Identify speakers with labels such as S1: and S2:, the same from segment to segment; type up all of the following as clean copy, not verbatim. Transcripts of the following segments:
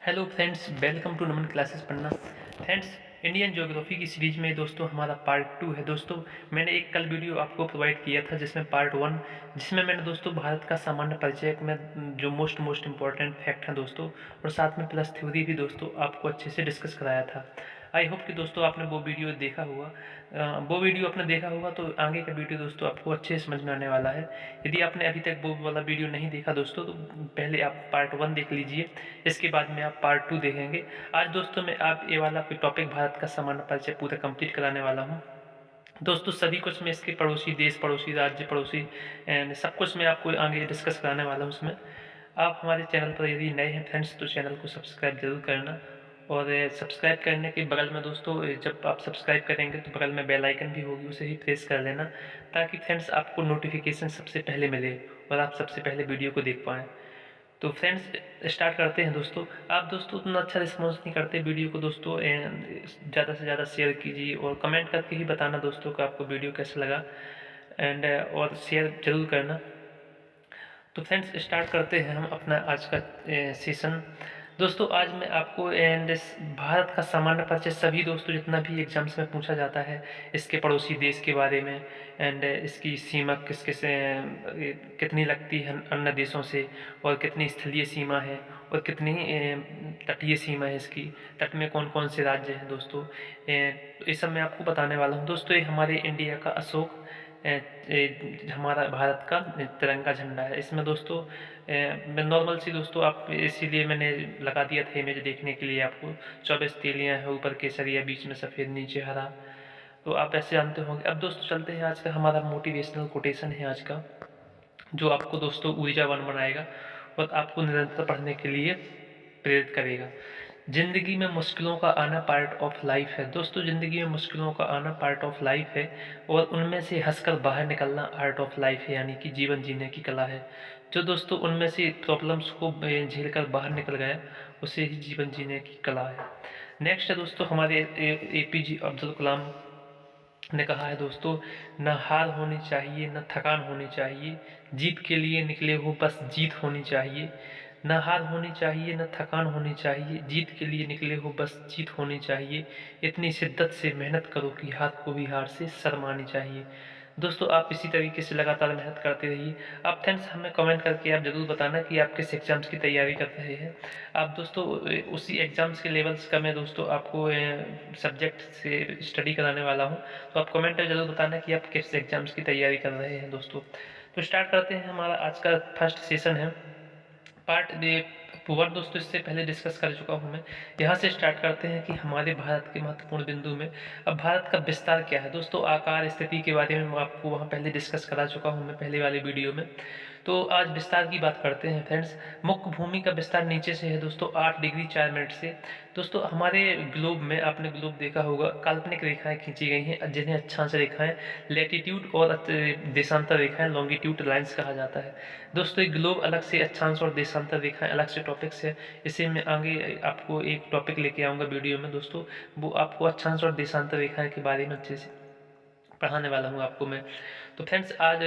S1: Hello friends, welcome to Naman classes पढ़ना। Friends, Indian geography की series में दोस्तों हमारा पार्ट 2 है। दोस्तों मैंने एक कल वीडियो आपको प्रोवाइड किया था जिसमें पार्ट 1, जिसमें मैंने दोस्तों भारत का सामान्य परिचय में जो मोस्ट इम्पॉर्टेंट फैक्ट हैं दोस्तों, और साथ में प्लस थ्योरी भी दोस्तों आपको अच्छे से डिस्कस कराया था। आई होप कि दोस्तों आपने वो वीडियो देखा होगा। वो वीडियो आपने देखा होगा तो आगे का वीडियो दोस्तों आपको अच्छे से समझ में आने वाला है। यदि आपने अभी तक वो वाला वीडियो नहीं देखा दोस्तों, तो पहले आप पार्ट 1 देख लीजिए, इसके बाद में आप पार्ट 2 देखेंगे। आज दोस्तों मैं आप ये वाला कोई टॉपिक भारत का सामान्य परिचय पूरा कंप्लीट कराने वाला हूँ। दोस्तों सभी कुछ मैं इसके पड़ोसी देश, पड़ोसी राज्य, पड़ोसी एंड सब कुछ मैं आपको आगे डिस्कस कराने वाला हूँ उसमें। आप हमारे चैनल पर यदि नए हैं फ्रेंड्स तो चैनल को सब्सक्राइब जरूर करना, और सब्सक्राइब करने के बगल में दोस्तों जब आप सब्सक्राइब करेंगे तो बगल में बेल आइकन भी होगी, उसे ही प्रेस कर लेना, ताकि फ्रेंड्स आपको नोटिफिकेशन सबसे पहले मिले और आप सबसे पहले वीडियो को देख पाएँ। तो फ्रेंड्स स्टार्ट करते हैं दोस्तों। आप दोस्तों उतना अच्छा रिस्पॉन्स नहीं करते वीडियो को दोस्तों, ज़्यादा से ज़्यादा शेयर कीजिए और कमेंट करके ही बताना दोस्तों को आपको वीडियो कैसा लगा, एंड और शेयर जरूर करना। तो फ्रेंड्स स्टार्ट करते हैं हम अपना आज का सेशन। दोस्तों आज मैं आपको भारत का सामान्य परिचय सभी दोस्तों जितना भी एग्जाम्स में पूछा जाता है, इसके पड़ोसी देश के बारे में, एंड इसकी सीमा किस किस कितनी लगती है अन्य देशों से, और कितनी स्थलीय सीमा है, और कितनी तटीय सीमा है, इसकी तट में कौन कौन से राज्य हैं दोस्तों, तो ये सब मैं आपको बताने वाला हूँ दोस्तों। ये हमारे इंडिया का अशोक, हमारा भारत का तिरंगा झंडा है। इसमें दोस्तों नॉर्मल सी दोस्तों आप, इसीलिए मैंने लगा दिया था इमेज देखने के लिए आपको। 24 तीलियाँ हैं, ऊपर केसरिया, बीच में सफ़ेद, नीचे हरा, तो आप ऐसे जानते होंगे। अब दोस्तों चलते हैं, आज का हमारा मोटिवेशनल कोटेशन है आज का, जो आपको दोस्तों ऊर्जावान बनाएगा और आपको निरंतर पढ़ने के लिए प्रेरित करेगा। ज़िंदगी में मुश्किलों का आना पार्ट ऑफ लाइफ है। दोस्तों ज़िंदगी में मुश्किलों का आना पार्ट ऑफ लाइफ है, और उनमें से हंसकर बाहर निकलना आर्ट ऑफ लाइफ है, यानी कि जीवन जीने की कला है। जो दोस्तों उनमें से प्रॉब्लम्स को झेल कर बाहर निकल गया, उसे ही जीवन जीने की कला है। नेक्स्ट है दोस्तों हमारे APJ अब्दुल कलाम ने कहा है दोस्तों, न हार होनी चाहिए, न थकान होनी चाहिए, जीत के लिए निकले हो बस जीत होनी चाहिए। न हार होनी चाहिए, न थकान होनी चाहिए, जीत के लिए निकले हो बस जीत होनी चाहिए। इतनी शिद्दत से मेहनत करो कि हाथ को भी हार से शर्म आनी चाहिए। दोस्तों आप इसी तरीके से लगातार मेहनत करते रहिए। आप फ्रेंड्स हमें कमेंट करके आप ज़रूर बताना कि आप किस एग्ज़ाम्स की तैयारी कर रहे हैं। आप दोस्तों उसी एग्ज़ाम्स के लेवल्स का मैं दोस्तों आपको सब्जेक्ट से स्टडी कराने वाला हूँ, तो आप कमेंट में ज़रूर बताना कि आप किस एग्ज़ाम्स की तैयारी कर रहे हैं दोस्तों। तो स्टार्ट करते हैं, हमारा आज का फर्स्ट सेशन है पार्ट 1 दोस्तों। इससे पहले डिस्कस कर चुका हूँ मैं। यहाँ से स्टार्ट करते हैं कि हमारे भारत के महत्वपूर्ण बिंदु में अब भारत का विस्तार क्या है दोस्तों। आकार स्थिति के बारे में मैं आपको वहाँ पहले डिस्कस करा चुका हूँ मैं पहले वाले वीडियो में। तो आज विस्तार की बात करते हैं फ्रेंड्स। मुख्य भूमि का विस्तार नीचे से है दोस्तों 8 डिग्री 4 मिनट से। दोस्तों हमारे ग्लोब में, आपने ग्लोब देखा होगा, काल्पनिक रेखाएं खींची गई हैं जिन्हें अक्षांश रेखाएं, लैटिट्यूड और देशांतर रेखाएं लॉन्गिट्यूड लाइंस कहा जाता है। दोस्तों एक ग्लोब अलग से, अक्षांश और देशांतर रेखाएं अलग से टॉपिक्स है। इसे मैं आगे आपको एक टॉपिक लेके आऊँगा वीडियो में दोस्तों, वो आपको अक्षांश और देशांतर रेखाएं के बारे में अच्छे से पढ़ाने वाला हूँ आपको मैं। तो फ्रेंड्स आज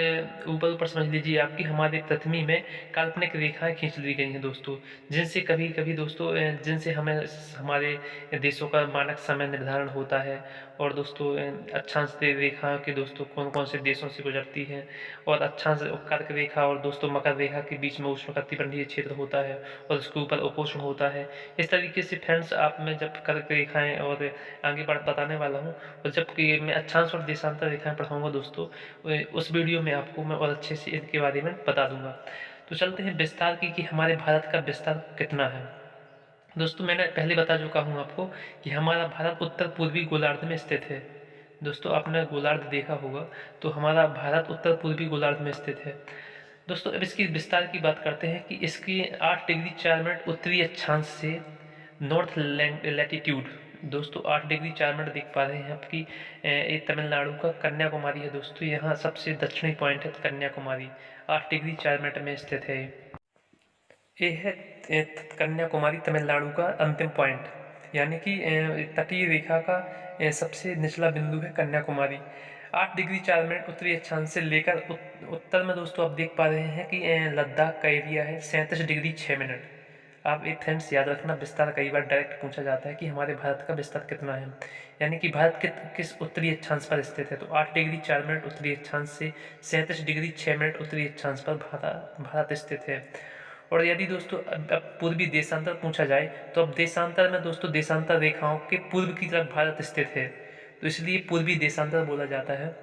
S1: ऊपर ऊपर समझ लीजिए आपकी हमारे पृथ्वी में काल्पनिक रेखाएं खींच ली गई हैं दोस्तों, जिनसे कभी कभी दोस्तों जिनसे हमें हमारे देशों का मानक समय निर्धारण होता है। और दोस्तों अक्षांश रेखा के दोस्तों कौन कौन से देशों से गुजरती हैं, और अक्षांश कर्क रेखा और दोस्तों मकर रेखा के बीच में उष्णकटिबंधीय क्षेत्र होता है, और उसके ऊपर उपोष्ण होता है। इस तरीके से फ्रेंड्स आप में जब कर्क रेखाएं और आगे बताने वाला हूँ, और जबकि मैं अक्षांश और देशांतर रेखाएं पढ़ाऊँगा दोस्तों, उस वीडियो में आपको मैं और अच्छे से इनके बारे में बता दूंगा। तो चलते हैं विस्तार की, कि हमारे भारत का विस्तार कितना है। दोस्तों मैंने पहले बता चुका हूँ आपको कि हमारा भारत उत्तर पूर्वी गोलार्ध में स्थित है। दोस्तों आपने गोलार्ध देखा होगा, तो हमारा भारत उत्तर पूर्वी गोलार्ध में स्थित है। दोस्तों अब इसकी विस्तार की बात करते हैं कि इसकी 8 डिग्री 4 मिनट उत्तरी अक्षांश से नॉर्थ लैटिट्यूड, दोस्तों 8 डिग्री 4 मिनट देख पा रहे हैं आपकी, ये तमिलनाडु का कन्याकुमारी है दोस्तों। यहाँ सबसे दक्षिणी पॉइंट है कन्याकुमारी, 8 डिग्री 4 मिनट में स्थित है। ये है कन्याकुमारी तमिलनाडु का अंतिम पॉइंट, यानी कि तटीय रेखा का सबसे निचला बिंदु है कन्याकुमारी। 8 डिग्री 4 मिनट उत्तरी अक्षांश से लेकर उत्तर में दोस्तों आप देख पा रहे हैं कि लद्दाख का एरिया है 37 डिग्री 6 मिनट। आप एक फ्रेंड्स याद रखना, विस्तार कई बार डायरेक्ट पूछा जाता है कि हमारे भारत का विस्तार कितना है, यानी कि भारत किस उत्तरी अक्षांश पर स्थित है। तो 8 डिग्री 4 मिनट उत्तरी अक्षांश से 37 डिग्री 6 मिनट उत्तरी अक्षांश पर भारत स्थित है। और यदि दोस्तों अब पूर्वी देशांतर पूछा जाए, तो अब देशांतर में दोस्तों देशांतर रेखाओं के पूर्व की तरफ भारत स्थित है, तो इसलिए पूर्वी देशांतर बोला जाता है।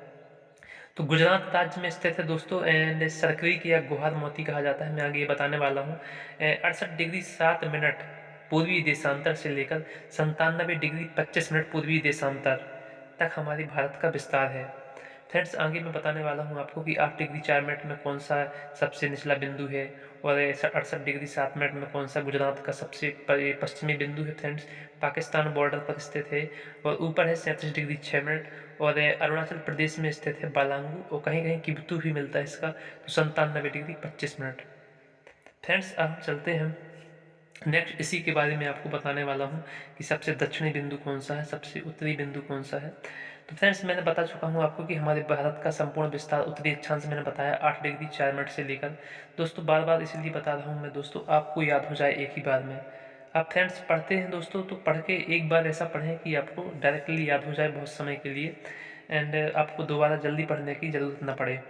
S1: तो गुजरात राज्य में स्थित है दोस्तों, एंड सरक्रीक या गुहार मोती कहा जाता है, मैं आगे ये बताने वाला हूँ। 68 डिग्री 7 मिनट पूर्वी देशांतर से लेकर 97 डिग्री 25 मिनट पूर्वी देशांतर तक हमारे भारत का विस्तार है। फ्रेंड्स आगे मैं बताने वाला हूँ आपको कि 8 डिग्री 4 मिनट में कौन सा सबसे निचला बिंदु है, और 68 डिग्री 7 मिनट में कौन सा गुजरात का सबसे पश्चिमी बिंदु है। फ्रेंड्स पाकिस्तान बॉर्डर पर स्थित है, और ऊपर है 37 डिग्री 6 मिनट, और अरुणाचल प्रदेश में स्थित है बालांगू, और कहीं कहीं किबतू भी मिलता है इसका, तो 97 डिग्री 25 मिनट। फ्रेंड्स अब हम चलते हैं नेक्स्ट, इसी के बारे में आपको बताने वाला हूँ कि सबसे दक्षिणी बिंदु कौन सा है, सबसे उत्तरी बिंदु कौन सा है। तो फ्रेंड्स मैंने बता चुका हूँ आपको कि हमारे भारत का संपूर्ण विस्तार उत्तरी अक्षांश मैंने बताया 8 डिग्री 4 मिनट से लेकर। दोस्तों बार बार इसलिए बता रहा हूँ मैं दोस्तों, आपको याद हो जाए एक ही बार में। आप फ्रेंड्स पढ़ते हैं दोस्तों, तो पढ़ के एक बार ऐसा पढ़ें कि आपको डायरेक्टली याद हो जाए बहुत समय के लिए, एंड आपको दोबारा जल्दी पढ़ने की ज़रूरत ना पड़े।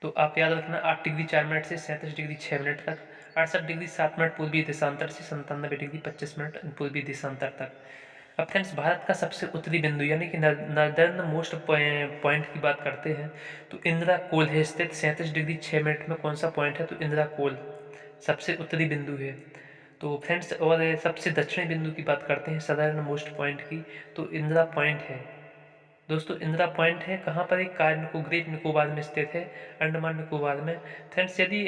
S1: तो आप याद रखना 8 डिग्री 4 मिनट से 37 डिग्री 6 मिनट तक, 68 डिग्री 7 मिनट पूर्वी देशांतर से 97 डिग्री 25 मिनट पूर्वी देशांतर तक। अब फ्रेंड्स भारत का सबसे उत्तरी बिंदु यानी कि नर्दर्न मोस्ट पॉइंट की बात करते हैं, तो इंदिरा कोल है स्थित 37 डिग्री 6 मिनट में। कौन सा पॉइंट है, तो इंदिरा कोल सबसे उत्तरी बिंदु है। तो फ्रेंड्स और सबसे दक्षिणी बिंदु की बात करते हैं सदर्न मोस्ट पॉइंट की, तो इंदिरा पॉइंट है दोस्तों। इंदिरा पॉइंट है कहाँ पर, एक कार ग्रेट निकोबार में स्थित है, अंडमान निकोबार में। फ्रेंड्स यदि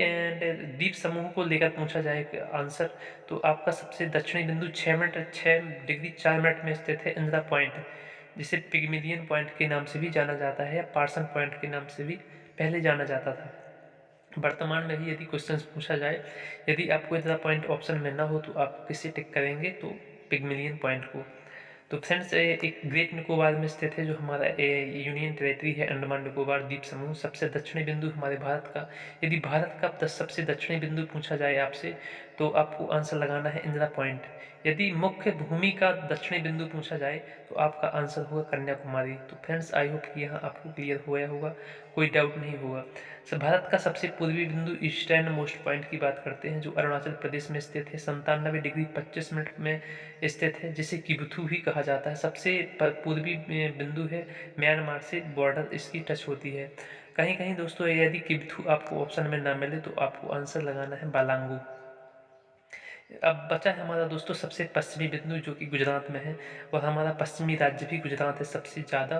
S1: द्वीप समूह को लेकर पूछा जाए आंसर, तो आपका सबसे दक्षिणी बिंदु 6 डिग्री 4 मिनट में स्थित है इंदिरा पॉइंट, जिसे पिग्मिलियन पॉइंट के नाम से भी जाना जाता है, या पार्सन पॉइंट के नाम से भी पहले जाना जाता था। वर्तमान में भी यदि क्वेश्चन पूछा जाए, यदि आपको इंदिरा पॉइंट ऑप्शन में ना हो, तो आप किसे टिक करेंगे, तो पिग्मिलियन पॉइंट को। तो फ्रेंड्स एक ग्रेट निकोबार में स्थित है, जो हमारा यूनियन टेरेटरी है, अंडमान निकोबार द्वीप समूह। सबसे दक्षिणी बिंदु हमारे भारत का, यदि भारत का सबसे दक्षिणी बिंदु पूछा जाए आपसे, तो आपको आंसर लगाना है इंदिरा पॉइंट। यदि मुख्य भूमि का दक्षिणी बिंदु पूछा जाए, तो आपका आंसर होगा कन्याकुमारी। तो फ्रेंड्स आई होप कि यहाँ आपको क्लियर हो गया होगा, कोई डाउट नहीं होगा। भारत का सबसे पूर्वी बिंदु ईस्टर्न मोस्ट पॉइंट की बात करते हैं, जो अरुणाचल प्रदेश में स्थित है, 97 डिग्री 25 मिनट में स्थित है, जिसे किबुथु भी कहा जाता है। सबसे पूर्वी बिंदु है, म्यांमार से बॉर्डर इसकी टच होती है। कहीं कहीं दोस्तों यदि किबुथु आपको ऑप्शन में ना मिले, तो आपको आंसर लगाना है बालांगू। अब बचा है हमारा दोस्तों सबसे पश्चिमी बिंदु, जो कि गुजरात में है, और हमारा पश्चिमी राज्य भी गुजरात है सबसे ज़्यादा।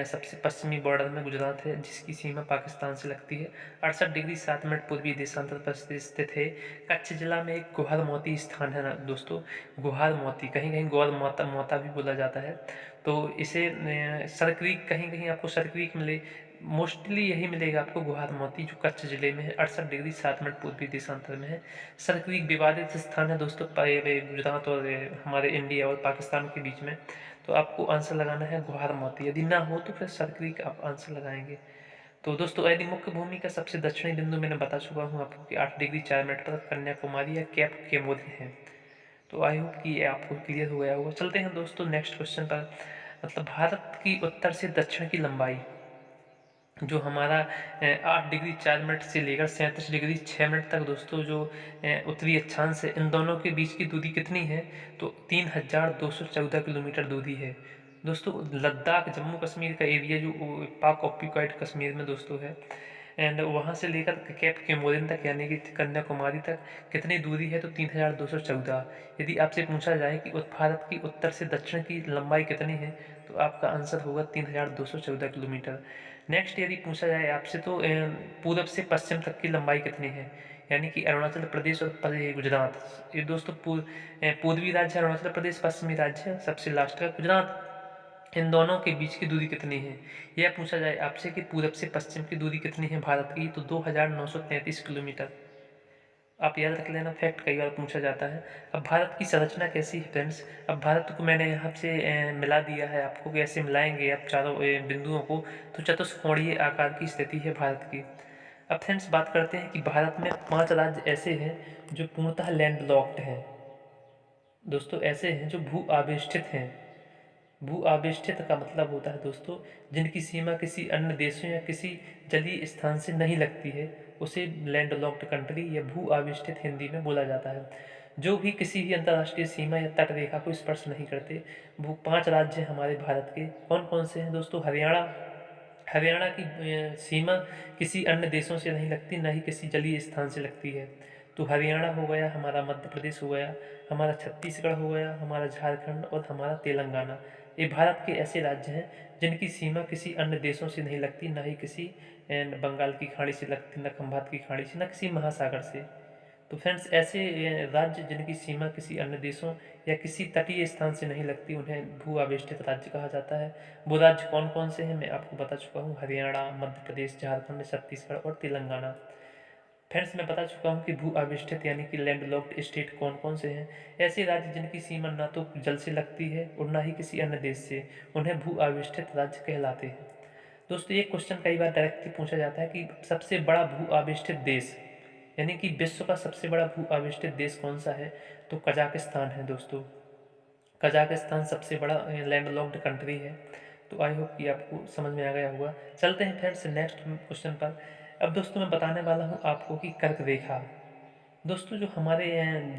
S1: सबसे पश्चिमी बॉर्डर में गुजरात है, जिसकी सीमा पाकिस्तान से लगती है। 68 डिग्री 7 मिनट पूर्वी देशांतर पर स्थित है। कच्छ जिला में एक गुहार मोती स्थान है ना दोस्तों, गुहार मोती, कहीं कहीं गौर मोता मोता भी बोला जाता है। तो इसे सरक्रीक, कहीं कहीं आपको सरक्रीक मिले, मोस्टली यही मिलेगा आपको गुहार मोती, जो कच्छ जिले में है, 68 डिग्री 7 मिनट पूर्वी देशांतर में है। सरक्रीक विवादित स्थान है दोस्तों गुजरात और हमारे इंडिया और पाकिस्तान के बीच में। तो आपको आंसर लगाना है गुहार मोती, यदि ना हो तो फिर सरक्रीक आप आंसर लगाएंगे। तो दोस्तों यदि मुख्य भूमि का सबसे दक्षिणी बिंदु मैंने बता चुका हूँ आपको कि 8 डिग्री 4 मिनट पर कन्याकुमारी या कैप केमोरी है। तो आई होप कि ये आपको क्लियर हो गया होगा। चलते हैं दोस्तों नेक्स्ट क्वेश्चन पर, मतलब भारत की उत्तर से दक्षिण की लंबाई, जो हमारा 8 डिग्री 4 मिनट से लेकर 37 डिग्री 6 मिनट तक दोस्तों, जो उत्तरी अक्षांश है, इन दोनों के बीच की दूरी कितनी है, तो 3214 किलोमीटर दूरी है दोस्तों। लद्दाख जम्मू कश्मीर का एरिया जो पाक ऑक्यूपाइड कश्मीर में दोस्तों है, एंड वहाँ से लेकर कैप केमोरिन तक यानी कि कन्याकुमारी तक कितनी दूरी है, तो 3214। यदि आपसे पूछा जाए कि भारत की उत्तर से दक्षिण की लंबाई कितनी है, तो आपका आंसर होगा 3214 किलोमीटर। नेक्स्ट यदि पूछा जाए आपसे, तो पूरब से पश्चिम तक की लंबाई कितनी है, यानी कि अरुणाचल प्रदेश और गुजरात, ये दोस्तों पूर्वी राज्य अरुणाचल प्रदेश, पश्चिमी राज्य सबसे लास्ट का गुजरात, इन दोनों के बीच की दूरी कितनी है। यह पूछा जाए आपसे कि पूरब से पश्चिम की दूरी कितनी है भारत की, तो 2933 किलोमीटर। आप याद रख लेना, फैक्ट कई बार पूछा जाता है। अब भारत की संरचना कैसी है फ्रेंड्स, अब भारत को मैंने यहाँ से मिला दिया है, आपको कैसे मिलाएंगे आप चारों बिंदुओं को, तो चतुष्कोणीय आकार की स्थिति है भारत की। अब फ्रेंड्स बात करते हैं कि भारत में 5 राज्य ऐसे हैं जो पूर्णतः लैंडलॉक्ड हैं। दोस्तों ऐसे हैं जो भू आवेष्टित हैं। भू आवेष्टित का मतलब होता है दोस्तों जिनकी सीमा किसी अन्य देशों या किसी जलीय स्थान से नहीं लगती है, उसे लैंडलॉक्ड कंट्री या भू आवेष्टित हिंदी में बोला जाता है। जो भी किसी भी अंतर्राष्ट्रीय सीमा या तट रेखा को स्पर्श नहीं करते। वो 5 राज्य हमारे भारत के कौन कौन से हैं दोस्तों? हरियाणा की सीमा किसी अन्य देशों से नहीं लगती, ना ही किसी जलीय स्थान से लगती है। तो हरियाणा हो गया, हमारा मध्य प्रदेश हो गया, हमारा छत्तीसगढ़ हो गया, हमारा झारखंड और हमारा तेलंगाना। ये भारत के ऐसे राज्य हैं जिनकी सीमा किसी अन्य देशों से नहीं लगती, ना ही किसी बंगाल की खाड़ी से लगती, न खंभात की खाड़ी से, न किसी महासागर से। तो फ्रेंड्स ऐसे राज्य जिनकी सीमा किसी अन्य देशों या किसी तटीय स्थान से नहीं लगती, उन्हें भू आवेष्टित राज्य कहा जाता है। वो राज्य कौन कौन से हैं मैं आपको बता चुका हूँ, हरियाणा, मध्य प्रदेश, झारखंड, छत्तीसगढ़ और तेलंगाना। फ्रेंड्स मैं बता चुका हूँ कि भू आविष्टित यानी कि लैंडलॉक्ड स्टेट कौन कौन से हैं। ऐसे राज्य जिनकी सीमा ना तो जल से लगती है और ना ही किसी अन्य देश से, उन्हें भू आविष्टित राज्य कहलाते हैं। दोस्तों ये क्वेश्चन कई बार डायरेक्टली पूछा जाता है कि सबसे बड़ा भू आविष्टित देश यानी कि विश्व का सबसे बड़ा भू आविष्टित देश कौन सा है? तो कजाकिस्तान है दोस्तों। कजाकिस्तान सबसे बड़ा लैंडलॉक्ड कंट्री है। तो आई होप कि आपको समझ में आ गया होगा। चलते हैं फ्रेंड्स नेक्स्ट क्वेश्चन पर। अब दोस्तों मैं बताने वाला हूँ आपको कि कर्क रेखा। दोस्तों जो हमारे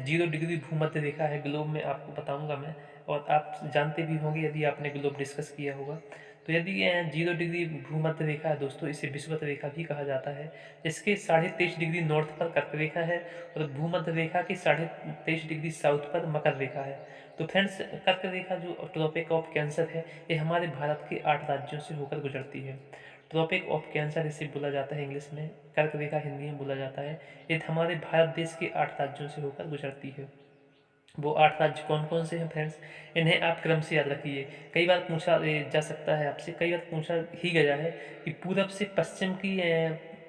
S1: 0 डिग्री भूमध्य रेखा है ग्लोब में, आपको बताऊंगा मैं, और आप जानते भी होंगे यदि आपने ग्लोब डिस्कस किया होगा। तो यदि 0 डिग्री भूमध्य रेखा है दोस्तों, इसे विषुवत रेखा भी कहा जाता है। इसके 23.5 डिग्री नॉर्थ पर कर्क रेखा है और भूमध्य रेखा के 23.5 डिग्री साउथ पर मकर रेखा है। तो फ्रेंड्स कर्क रेखा जो ट्रॉपिक ऑफ कैंसर है, ये हमारे भारत के 8 राज्यों से होकर गुजरती है। ट्रॉपिक ऑफ कैंसर इसे बोला जाता है इंग्लिश में, कर्क रेखा हिंदी में बोला जाता है। ये हमारे भारत देश के 8 राज्यों से होकर गुजरती है। वो 8 राज्य कौन कौन से हैं फ्रेंड्स? इन्हें आप क्रम से याद रखिए। कई बार पूछा जा सकता है आपसे, कई बार पूछा ही गया है कि पूरब से पश्चिम की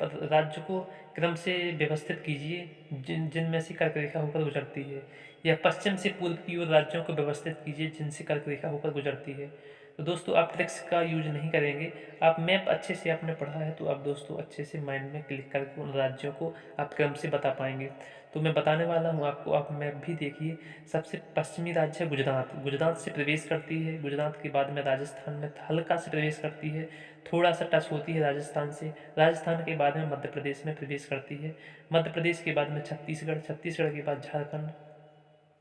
S1: राज्य को क्रम से व्यवस्थित कीजिए जिनमें से कर्क रेखा होकर गुजरती है, या पश्चिम से पूर्व की ओर राज्यों को व्यवस्थित कीजिए जिनसे कर्क रेखा होकर गुजरती है। तो दोस्तों आप ट्रिक्स का यूज नहीं करेंगे, आप मैप अच्छे से आपने पढ़ा है तो आप दोस्तों अच्छे से माइंड में क्लिक करके उन राज्यों को आप क्रम से बता पाएंगे। तो मैं बताने वाला हूँ आपको, आप मैप भी देखिए। सबसे पश्चिमी राज्य है गुजरात। गुजरात से प्रवेश करती है, गुजरात के बाद में राजस्थान में हल्का से प्रवेश करती है, थोड़ा सा टच होती है राजस्थान से। राजस्थान के बाद में मध्य प्रदेश में प्रवेश करती है, मध्य प्रदेश के बाद में छत्तीसगढ़, छत्तीसगढ़ के बाद झारखंड,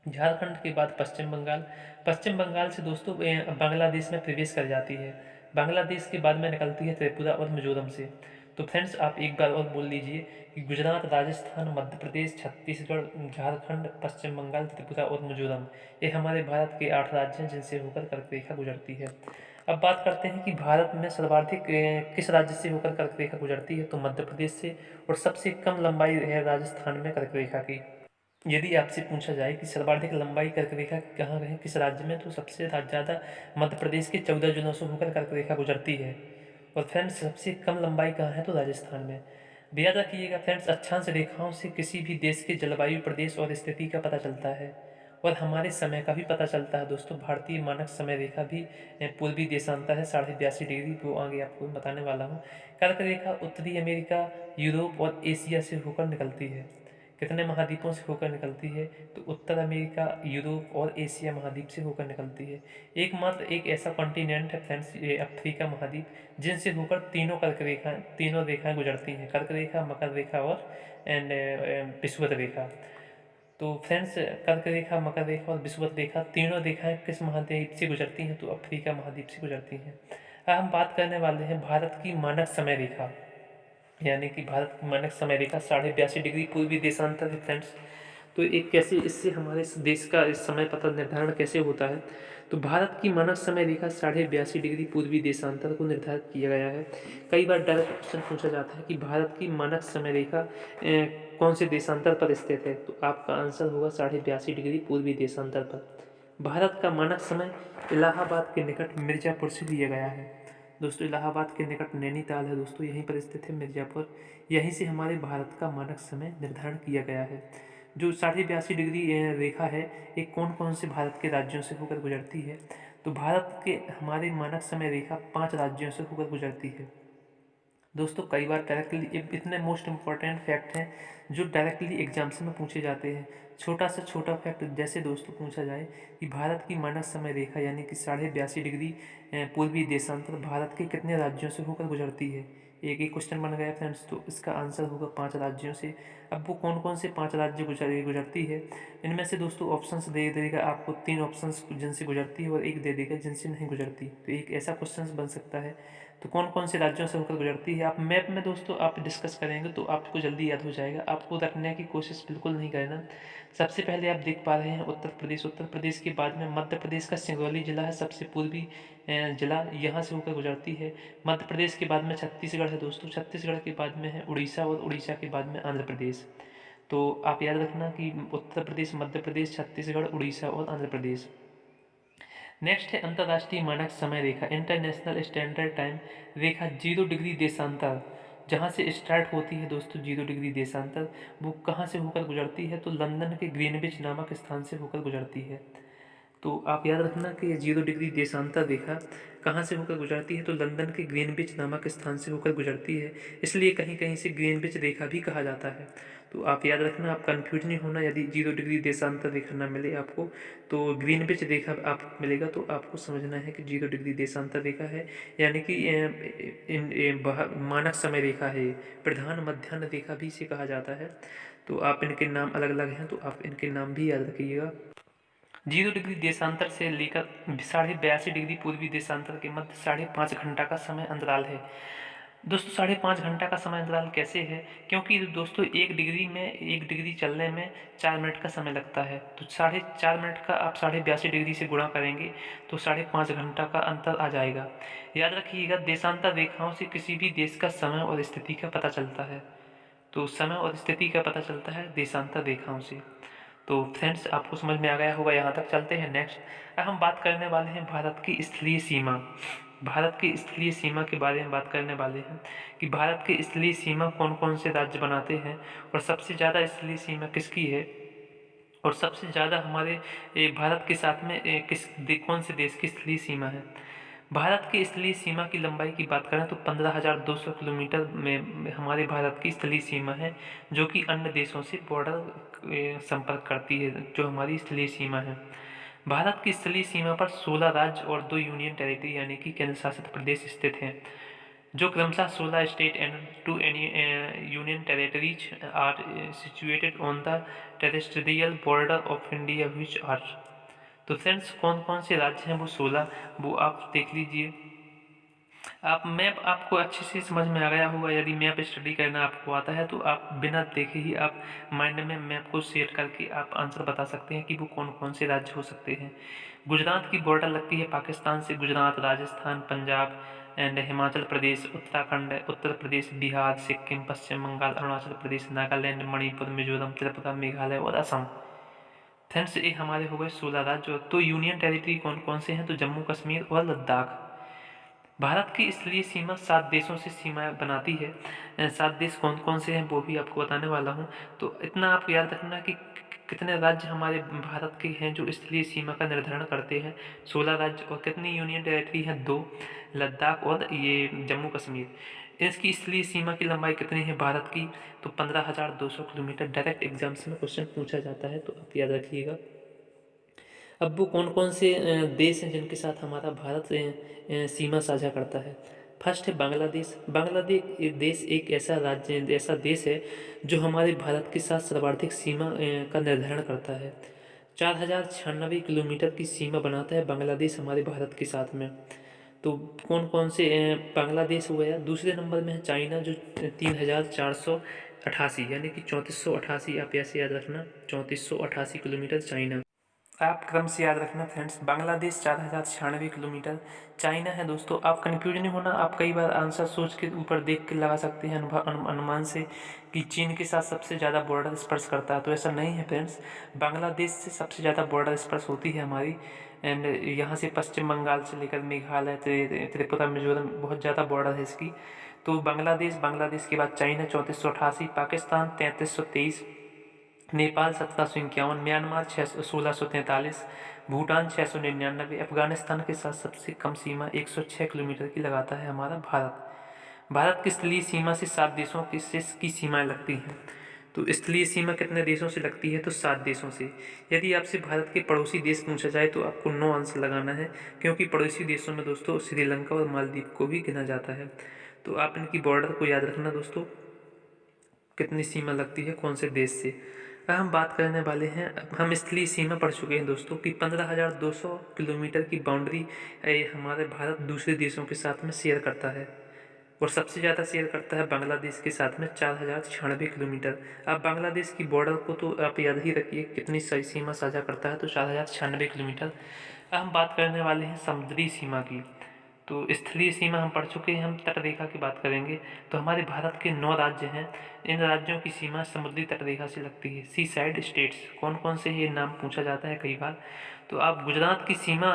S1: झारखंड के बाद पश्चिम बंगाल, पश्चिम बंगाल से दोस्तों बांग्लादेश में प्रवेश कर जाती है, बांग्लादेश के बाद में निकलती है त्रिपुरा और मिजोरम से। तो फ्रेंड्स आप एक बार और बोल लीजिए कि गुजरात, राजस्थान, मध्य प्रदेश, छत्तीसगढ़, झारखंड, पश्चिम बंगाल, त्रिपुरा और मिजोरम, ये हमारे भारत के 8 राज्य हैं जिनसे होकर कर्क रेखा गुजरती है। अब बात करते हैं कि भारत में सर्वाधिक किस राज्य से होकर कर्क रेखा गुजरती है? तो मध्य प्रदेश से, और सबसे कम लंबाई है राजस्थान में कर्क रेखा की। यदि आपसे पूछा जाए कि सर्वाधिक लंबाई कर्क रेखा कहाँ है, किस राज्य में, तो सबसे ज़्यादा मध्य प्रदेश के 14 जिलों से होकर कर्क रेखा गुजरती है। और फ्रेंड्स सबसे कम लंबाई कहाँ है? तो राजस्थान में। भी याद रखिएगा फ्रेंड्स, अक्षांश रेखाओं से किसी भी देश के जलवायु, प्रदेश और स्थिति का पता चलता है, और हमारे समय का भी पता चलता है दोस्तों। भारतीय मानक समय रेखा भी पूर्वी देशांतर है 82.5 डिग्री, वो आगे आपको बताने वाला हूँ। कर्क रेखा उत्तरी अमेरिका, यूरोप और एशिया से होकर निकलती है। कितने महाद्वीपों से होकर निकलती है? तो उत्तर अमेरिका, यूरोप और एशिया महाद्वीप से होकर निकलती है। एकमात्र एक ऐसा कॉन्टिनेंट है फ्रेंड्स, ये अफ्रीका महाद्वीप, जिनसे होकर तीनों रेखाएं गुजरती हैं, कर्क रेखा, मकर रेखा और विषुवत रेखा। तो फ्रेंड्स कर्क रेखा, मकर रेखा और विषुवत रेखा, तीनों रेखाएं किस महाद्वीप से गुजरती हैं? तो अफ्रीका महाद्वीप से गुजरती हैं। अब हम बात करने वाले हैं भारत की मानक समय रेखा, यानी कि भारत की मानक समय रेखा 82.5 डिग्री पूर्वी देशांतर है फ्रेंड्स। तो एक कैसे इससे हमारे देश का इस समय पता निर्धारण कैसे होता है? तो भारत की मानक समय रेखा 82.5 डिग्री पूर्वी देशांतर को निर्धारित किया गया है। कई बार डायरेक्ट क्वेश्चन पूछा जाता है कि भारत की मानक समय रेखा कौन से देशांतर पर स्थित है? तो आपका आंसर होगा 82.5 डिग्री पूर्वी देशांतर पर। भारत का मानक समय इलाहाबाद के निकट मिर्जापुर से लिया गया है। दोस्तों इलाहाबाद के निकट नैनीताल है दोस्तों, यहीं पर स्थित है मिर्ज़ापुर। यहीं से हमारे भारत का मानक समय निर्धारण किया गया है। जो 82.5 डिग्री रेखा है, ये कौन कौन से भारत के राज्यों से होकर गुजरती है? तो भारत के हमारे मानक समय रेखा 5 राज्यों से होकर गुजरती है। दोस्तों कई बार डायरेक्टली इतने मोस्ट इम्पॉर्टेंट फैक्ट हैं जो डायरेक्टली एग्जाम्स में पूछे जाते हैं। छोटा से छोटा फैक्ट जैसे दोस्तों पूछा जाए कि भारत की मानक समय रेखा यानी कि 82.5 डिग्री पूर्वी देशांतर भारत के कितने राज्यों से होकर गुजरती है। एक एक क्वेश्चन बन गया फ्रेंड्स, तो इसका आंसर होगा 5 राज्यों से। अब वो कौन कौन से 5 राज्य गुजरती है, इनमें से दोस्तों ऑप्शंस दे देगा आपको, 3 ऑप्शंस जिनसे गुजरती है और एक दे देगा जिनसे नहीं गुजरती। तो एक ऐसा क्वेश्चन बन सकता है। तो कौन कौन से राज्यों से होकर गुजरती है, आप मैप में दोस्तों आप डिस्कस करेंगे तो आपको जल्दी याद हो जाएगा। आपको रखने की कोशिश बिल्कुल नहीं करना। सबसे पहले आप देख पा रहे हैं उत्तर प्रदेश। उत्तर प्रदेश के बाद में मध्य प्रदेश का सिंगरौली जिला है सबसे पूर्वी जिला, यहाँ से होकर गुजरती है। मध्य प्रदेश के बाद में छत्तीसगढ़ है दोस्तों, छत्तीसगढ़ के बाद में है उड़ीसा और उड़ीसा के बाद में आंध्र प्रदेश। तो आप याद रखना कि उत्तर प्रदेश, मध्य प्रदेश, छत्तीसगढ़, उड़ीसा और आंध्र प्रदेश। नेक्स्ट है अंतर्राष्ट्रीय मानक समय रेखा, इंटरनेशनल स्टैंडर्ड टाइम रेखा 0 डिग्री देशांतर, जहाँ से स्टार्ट होती है दोस्तों 0 डिग्री देशांतर, वो कहाँ से होकर गुजरती है, तो लंदन के ग्रीनविच नामक स्थान से होकर गुजरती है। तो आप याद रखना कि 0 डिग्री देशांतर रेखा कहाँ से होकर गुजरती है, तो लंदन के ग्रीनविच नामक स्थान से होकर गुजरती है, इसलिए कहीं कहीं से ग्रीनविच रेखा भी कहा जाता है। तो आप याद रखना, आप कंफ्यूज नहीं होना। यदि 0 डिग्री देशांतर रेखा ना मिले आपको तो ग्रीनविच रेखा आप मिलेगा, तो आपको समझना है कि 0 डिग्री देशांतर रेखा है, यानी कि मानक समय रेखा है, प्रधान मध्याह्न रेखा भी इसे कहा जाता है। तो आप इनके नाम अलग अलग हैं, तो आप इनके नाम भी याद रखिएगा। 0 डिग्री देशांतर से लेकर 82.5 डिग्री पूर्वी देशांतर के मध्य 5.5 घंटा का समय अंतराल है। दोस्तों 5.5 घंटा का समय अंतराल कैसे है, क्योंकि दोस्तों 1 डिग्री चलने में 4 मिनट का समय लगता है। तो 4.5 मिनट का आप 82.5 डिग्री से गुणा करेंगे तो 5.5 घंटा का अंतर आ जाएगा। याद रखिएगा, देशांतर रेखाओं से किसी भी देश का समय और स्थिति का पता चलता है। तो समय और स्थिति का पता चलता है देशांतर रेखाओं से। तो फ्रेंड्स आपको समझ में आ गया होगा, यहाँ तक चलते हैं नेक्स्ट। अब हम बात करने वाले हैं भारत की स्थलीय सीमा। भारत की स्थलीय सीमा के बारे में बात करने वाले हैं कि भारत की स्थलीय सीमा कौन कौन से राज्य बनाते हैं और सबसे ज़्यादा स्थलीय सीमा किसकी है, और सबसे ज़्यादा हमारे भारत के साथ में कौन से देश की स्थलीय सीमा है। भारत की स्थलीय सीमा की लंबाई की बात करें तो 15,200 किलोमीटर में हमारे भारत की स्थलीय सीमा है, जो कि अन्य देशों से बॉर्डर संपर्क करती है, जो हमारी स्थलीय सीमा है। भारत की स्थलीय सीमा पर 16 राज्य और 2 यूनियन टेरिटरी यानी कि केंद्र शासित प्रदेश स्थित हैं, जो क्रमशः 16 state and 2 union territories are situated on the terrestrial border of India which are. तो फ्रेंड्स कौन कौन से राज्य हैं, वो 16, वो आप देख लीजिए। आप मैप आपको अच्छे से समझ में आ गया होगा। यदि मैप स्टडी करना आपको आता है तो आप बिना देखे ही आप माइंड में मैप को सेट करके आप आंसर बता सकते हैं कि वो कौन कौन से राज्य हो सकते हैं। गुजरात की बॉर्डर लगती है पाकिस्तान से, गुजरात, राजस्थान, पंजाब एंड हिमाचल प्रदेश, उत्तराखंड, उत्तर प्रदेश, बिहार, सिक्किम, पश्चिम बंगाल, अरुणाचल प्रदेश, नागालैंड, मणिपुर, मिजोरम, त्रिपुरा, मेघालय और असम। फ्रेंड्स ये हमारे हो गए 16 राज्य। तो यूनियन टेरिटरी कौन कौन से हैं, तो जम्मू कश्मीर और लद्दाख। भारत की स्थलीय सीमा 7 देशों से सीमा बनाती है। 7 देश कौन कौन से हैं वो भी आपको बताने वाला हूँ। तो इतना आप याद रखना कि कितने राज्य हमारे भारत के हैं जो स्थलीय सीमा का निर्धारण करते हैं, 16 राज्य। और कितनी यूनियन टेरिटरी हैं, 2, लद्दाख और ये जम्मू कश्मीर। इसकी स्थलीय सीमा की लंबाई कितनी है भारत की, तो 15,200 किलोमीटर। डायरेक्ट एग्जाम्स में क्वेश्चन पूछा जाता है, तो आप याद रखिएगा। अब वो कौन कौन से देश हैं जिनके साथ हमारा भारत सीमा साझा करता है। फर्स्ट है बांग्लादेश। बांग्लादेश देश एक ऐसा राज्य, ऐसा देश है जो हमारे भारत के साथ सर्वाधिक सीमा का निर्धारण करता है। 4,096 किलोमीटर की सीमा बनाता है बांग्लादेश हमारे भारत के साथ में। तो कौन कौन से बांग्लादेश हो गया। दूसरे नंबर में है चाइना, जो 3,488 यानी कि 3488, आप ऐसे याद रखना, 3488 किलोमीटर चाइना। आप क्रम से याद रखना फ्रेंड्स। बांग्लादेश 4,096 किलोमीटर, चाइना है दोस्तों। आप कन्फ्यूज नहीं होना, आप कई बार आंसर सोच के ऊपर देख के लगा सकते हैं अनुमान से कि चीन के साथ सबसे ज़्यादा बॉर्डर स्पर्श करता है, तो ऐसा नहीं है फ्रेंड्स। बांग्लादेश से सबसे ज़्यादा बॉर्डर स्पर्श होती है हमारी, एंड यहाँ से पश्चिम बंगाल से लेकर मेघालय, त्रिपुरा, मिजोरम, बहुत ज़्यादा बॉर्डर है इसकी। तो बांग्लादेश के बाद चाइना 3488, पाकिस्तान 3323, नेपाल 1751, म्यांमार 1643, भूटान 699, अफगानिस्तान के साथ सबसे कम सीमा 106 किलोमीटर की लगाता है हमारा भारत। भारत की स्थलीय सीमा से 7 देशों की सीमाएं लगती हैं। तो स्थलीय सीमा कितने देशों से लगती है? तो 7 देशों से। यदि आपसे भारत के पड़ोसी देश पूछा जाए तो आपको 9 आंसर लगाना है, क्योंकि पड़ोसी देशों में दोस्तों श्रीलंका और मालदीव को भी गिना जाता है। तो आप इनकी बॉर्डर को याद रखना दोस्तों, कितनी सीमा लगती है कौन से देश से। अब हम बात करने वाले हैं, हम स्थलीय सीमा पढ़ चुके हैं दोस्तों कि 15,200 किलोमीटर की बाउंड्री हमारे भारत दूसरे देशों के साथ में शेयर करता है, और सबसे ज़्यादा शेयर करता है बांग्लादेश के साथ में 4,096 किलोमीटर। आप बांग्लादेश की बॉर्डर को तो आप याद ही रखिए कितनी सही सीमा साझा करता है, तो 4,096 किलोमीटर। अब हम बात करने वाले हैं समुद्री सीमा की। तो स्थलीय सीमा हम पढ़ चुके हैं, हम तट रेखा की बात करेंगे। तो हमारे भारत के 9 राज्य हैं, इन राज्यों की सीमा समुद्री तट रेखा से लगती है। सी साइड स्टेट्स कौन कौन से, ये नाम पूछा जाता है कई बार। तो आप गुजरात की सीमा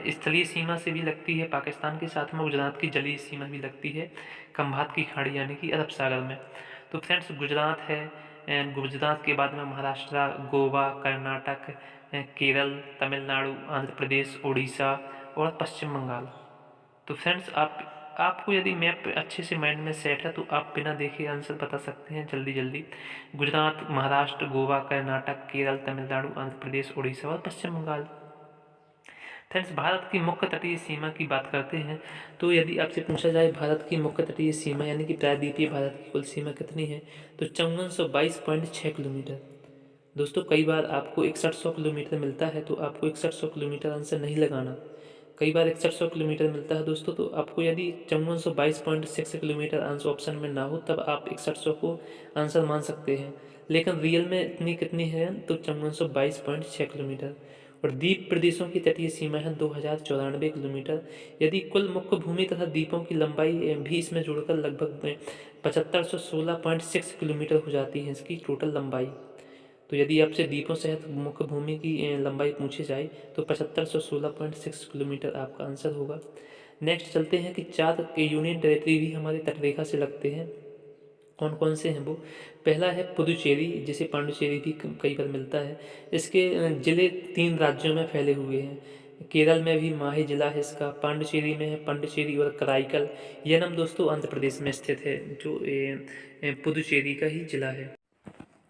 S1: स्थलीय सीमा से भी लगती है पाकिस्तान के साथ में, गुजरात की जलीय सीमा भी लगती है खंभात की खाड़ी यानी कि अरब सागर में। तो फ्रेंड्स गुजरात है, गुजरात के बाद में महाराष्ट्र, गोवा, कर्नाटक, केरल, तमिलनाडु, आंध्र प्रदेश, उड़ीसा और पश्चिम बंगाल। तो फ्रेंड्स आपको यदि मैप अच्छे से माइंड में सेट है तो आप बिना देखे आंसर बता सकते हैं जल्दी जल्दी। गुजरात, महाराष्ट्र, गोवा, कर्नाटक, केरल, तमिलनाडु, आंध्र प्रदेश, उड़ीसा और पश्चिम बंगाल। फ्रेंड्स भारत की मुख्य तटीय सीमा की बात करते हैं। तो यदि आपसे पूछा जाए भारत की मुख्य तटीय सीमा यानी कि प्रायद्वीपीय भारत की कुल सीमा कितनी है, तो 5422.6 किलोमीटर। दोस्तों कई बार आपको 6100 किलोमीटर मिलता है तो आपको 6100 किलोमीटर आंसर नहीं लगाना। कई बार 6100 किलोमीटर मिलता है दोस्तों, तो आपको यदि 5422.6 किलोमीटर आंसर ऑप्शन में ना हो तब आप 6100 को आंसर मान सकते हैं, लेकिन रियल में इतनी कितनी है तो 5422.6 किलोमीटर। और द्वीप प्रदेशों की तटीय सीमा है 2094 किलोमीटर। यदि कुल मुख्य भूमि तथा द्वीपों की लंबाई भी इसमें जोड़कर लगभग 7516.6 किलोमीटर हो जाती है इसकी टोटल लंबाई। तो यदि आपसे द्वीपों सहित मुख्य भूमि की लंबाई पूछी जाए तो 7516.6 किलोमीटर आपका आंसर होगा। नेक्स्ट चलते हैं कि 4 यूनियन टेरेटरी भी हमारे तटरेखा से लगते हैं। कौन कौन से हैं वो? पहला है पुदुचेरी, जिसे पांडुचेरी भी कई बार मिलता है। इसके जिले 3 राज्यों में फैले हुए हैं। केरल में भी माहे जिला है इसका, पांडुचेरी में है पांडुचेरी और कराईकल। यह नाम दोस्तों आंध्र प्रदेश में स्थित है, जो पुदुचेरी का ही जिला है।